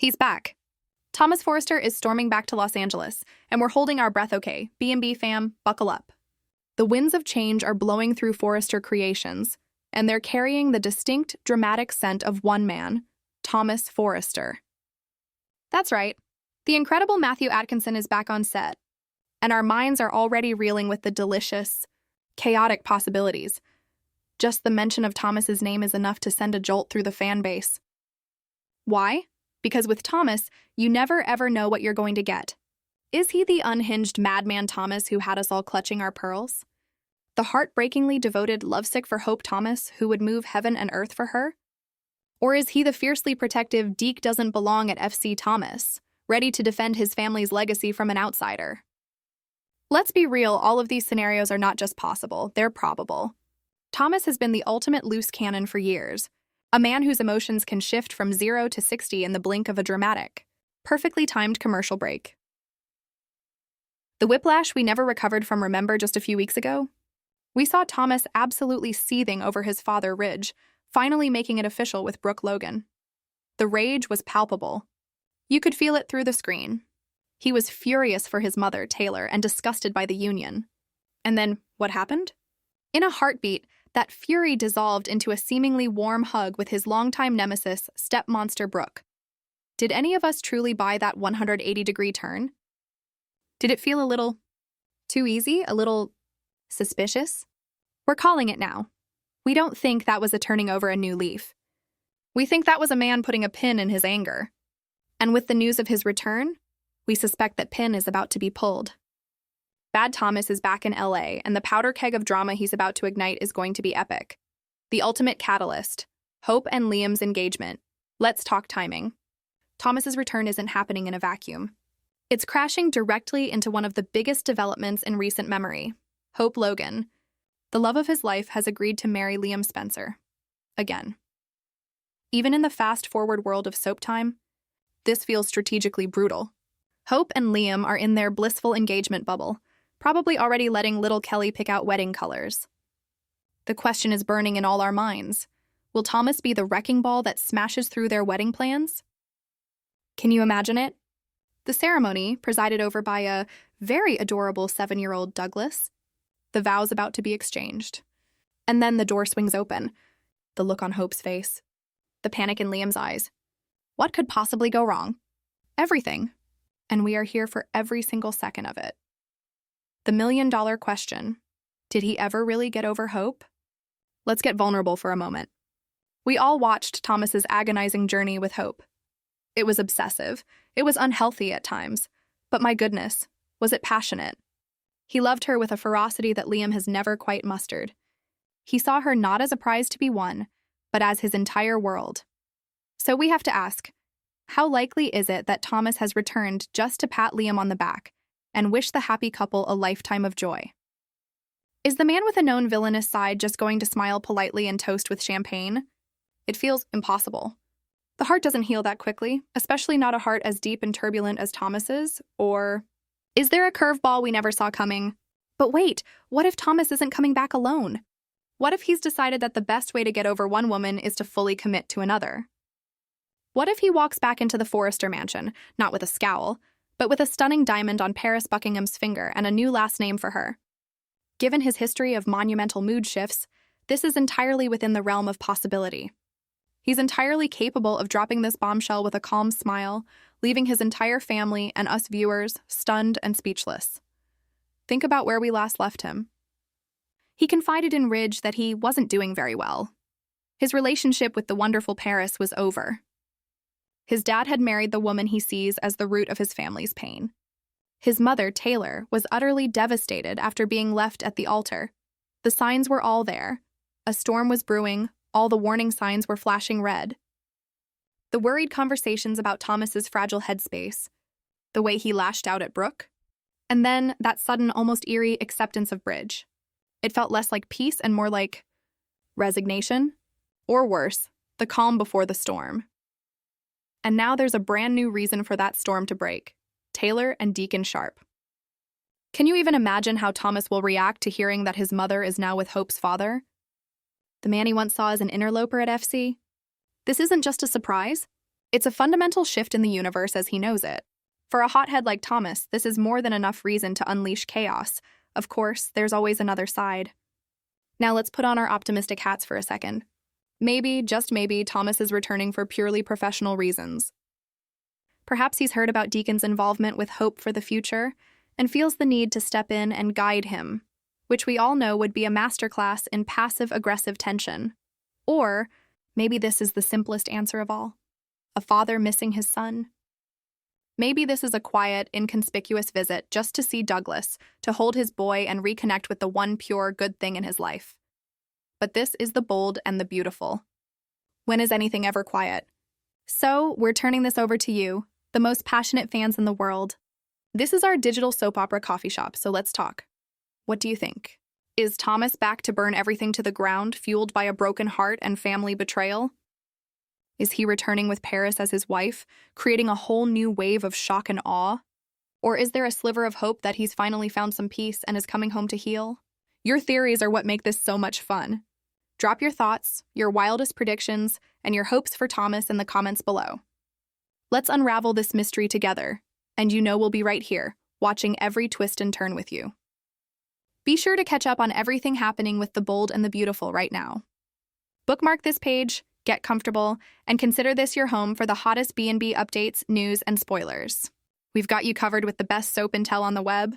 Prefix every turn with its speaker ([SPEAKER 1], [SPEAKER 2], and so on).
[SPEAKER 1] He's back. Thomas Forrester is storming back to Los Angeles, and we're holding our breath, okay? B&B fam, buckle up. The winds of change are blowing through Forrester Creations, and they're carrying the distinct, dramatic scent of one man, Thomas Forrester. That's right. The incredible Matthew Atkinson is back on set, and our minds are already reeling with the delicious, chaotic possibilities. Just the mention of Thomas's name is enough to send a jolt through the fan base. Why? Because with Thomas, you never ever know what you're going to get. Is he the unhinged madman Thomas who had us all clutching our pearls? The heartbreakingly devoted lovesick for Hope Thomas who would move heaven and earth for her? Or is he the fiercely protective Deke doesn't belong at FC Thomas, ready to defend his family's legacy from an outsider? Let's be real, all of these scenarios are not just possible, they're probable. Thomas has been the ultimate loose cannon for years, a man whose emotions can shift from 0 to 60 in the blink of a dramatic, perfectly timed commercial break. The whiplash we never recovered from, remember, just a few weeks ago? We saw Thomas absolutely seething over his father, Ridge, finally making it official with Brooke Logan. The rage was palpable. You could feel it through the screen. He was furious for his mother, Taylor, and disgusted by the union. And then, what happened? In a heartbeat, that fury dissolved into a seemingly warm hug with his longtime nemesis, step-monster Brooke. Did any of us truly buy that 180-degree turn? Did it feel a little too easy? A little suspicious? We're calling it now. We don't think that was a turning over a new leaf. We think that was a man putting a pin in his anger. And with the news of his return, we suspect that pin is about to be pulled. Bad Thomas is back in LA, and the powder keg of drama he's about to ignite is going to be epic. The ultimate catalyst, Hope and Liam's engagement. Let's talk timing. Thomas's return isn't happening in a vacuum. It's crashing directly into one of the biggest developments in recent memory. Hope Logan, the love of his life, has agreed to marry Liam Spencer. Again. Even in the fast-forward world of soap time, this feels strategically brutal. Hope and Liam are in their blissful engagement bubble, probably already letting little Kelly pick out wedding colors. The question is burning in all our minds. Will Thomas be the wrecking ball that smashes through their wedding plans? Can you imagine it? The ceremony, presided over by a very adorable 7-year-old Douglas. The vows about to be exchanged. And then the door swings open. The look on Hope's face. The panic in Liam's eyes. What could possibly go wrong? Everything. And we are here for every single second of it. The million-dollar question. Did he ever really get over Hope? Let's get vulnerable for a moment. We all watched Thomas's agonizing journey with Hope. It was obsessive. It was unhealthy at times. But my goodness, was it passionate? He loved her with a ferocity that Liam has never quite mustered. He saw her not as a prize to be won, but as his entire world. So we have to ask, how likely is it that Thomas has returned just to pat Liam on the back and wish the happy couple a lifetime of joy? Is the man with a known villainous side just going to smile politely and toast with champagne? It feels impossible. The heart doesn't heal that quickly, especially not a heart as deep and turbulent as Thomas's. Or is there a curveball we never saw coming? But wait, what if Thomas isn't coming back alone? What if he's decided that the best way to get over one woman is to fully commit to another? What if he walks back into the Forrester mansion, not with a scowl, but with a stunning diamond on Paris Buckingham's finger and a new last name for her? Given his history of monumental mood shifts, this is entirely within the realm of possibility. He's entirely capable of dropping this bombshell with a calm smile, leaving his entire family and us viewers stunned and speechless. Think about where we last left him. He confided in Ridge that he wasn't doing very well. His relationship with the wonderful Paris was over. His dad had married the woman he sees as the root of his family's pain. His mother, Taylor, was utterly devastated after being left at the altar. The signs were all there. A storm was brewing, all the warning signs were flashing red. The worried conversations about Thomas's fragile headspace, the way he lashed out at Brooke, and then that sudden, almost eerie acceptance of Ridge. It felt less like peace and more like resignation, or worse, the calm before the storm. And now there's a brand new reason for that storm to break: Taylor and Deacon Sharp. Can you even imagine how Thomas will react to hearing that his mother is now with Hope's father? The man he once saw as an interloper at FC? This isn't just a surprise. It's a fundamental shift in the universe as he knows it. For a hothead like Thomas, this is more than enough reason to unleash chaos. Of course, there's always another side. Now let's put on our optimistic hats for a second. Maybe, just maybe, Thomas is returning for purely professional reasons. Perhaps he's heard about Deacon's involvement with Hope for the future and feels the need to step in and guide him, which we all know would be a masterclass in passive-aggressive tension. Or maybe this is the simplest answer of all. A father missing his son. Maybe this is a quiet, inconspicuous visit just to see Douglas, to hold his boy and reconnect with the one pure good thing in his life. But this is the bold and the beautiful. When is anything ever quiet? So, we're turning this over to you, the most passionate fans in the world. This is our digital soap opera coffee shop, so let's talk. What do you think? Is Thomas back to burn everything to the ground, fueled by a broken heart and family betrayal? Is he returning with Paris as his wife, creating a whole new wave of shock and awe? Or is there a sliver of hope that he's finally found some peace and is coming home to heal? Your theories are what make this so much fun. Drop your thoughts, your wildest predictions, and your hopes for Thomas in the comments below. Let's unravel this mystery together, and you know we'll be right here, watching every twist and turn with you. Be sure to catch up on everything happening with the bold and the beautiful right now. Bookmark this page, get comfortable, and consider this your home for the hottest B&B updates, news, and spoilers. We've got you covered with the best soap intel on the web,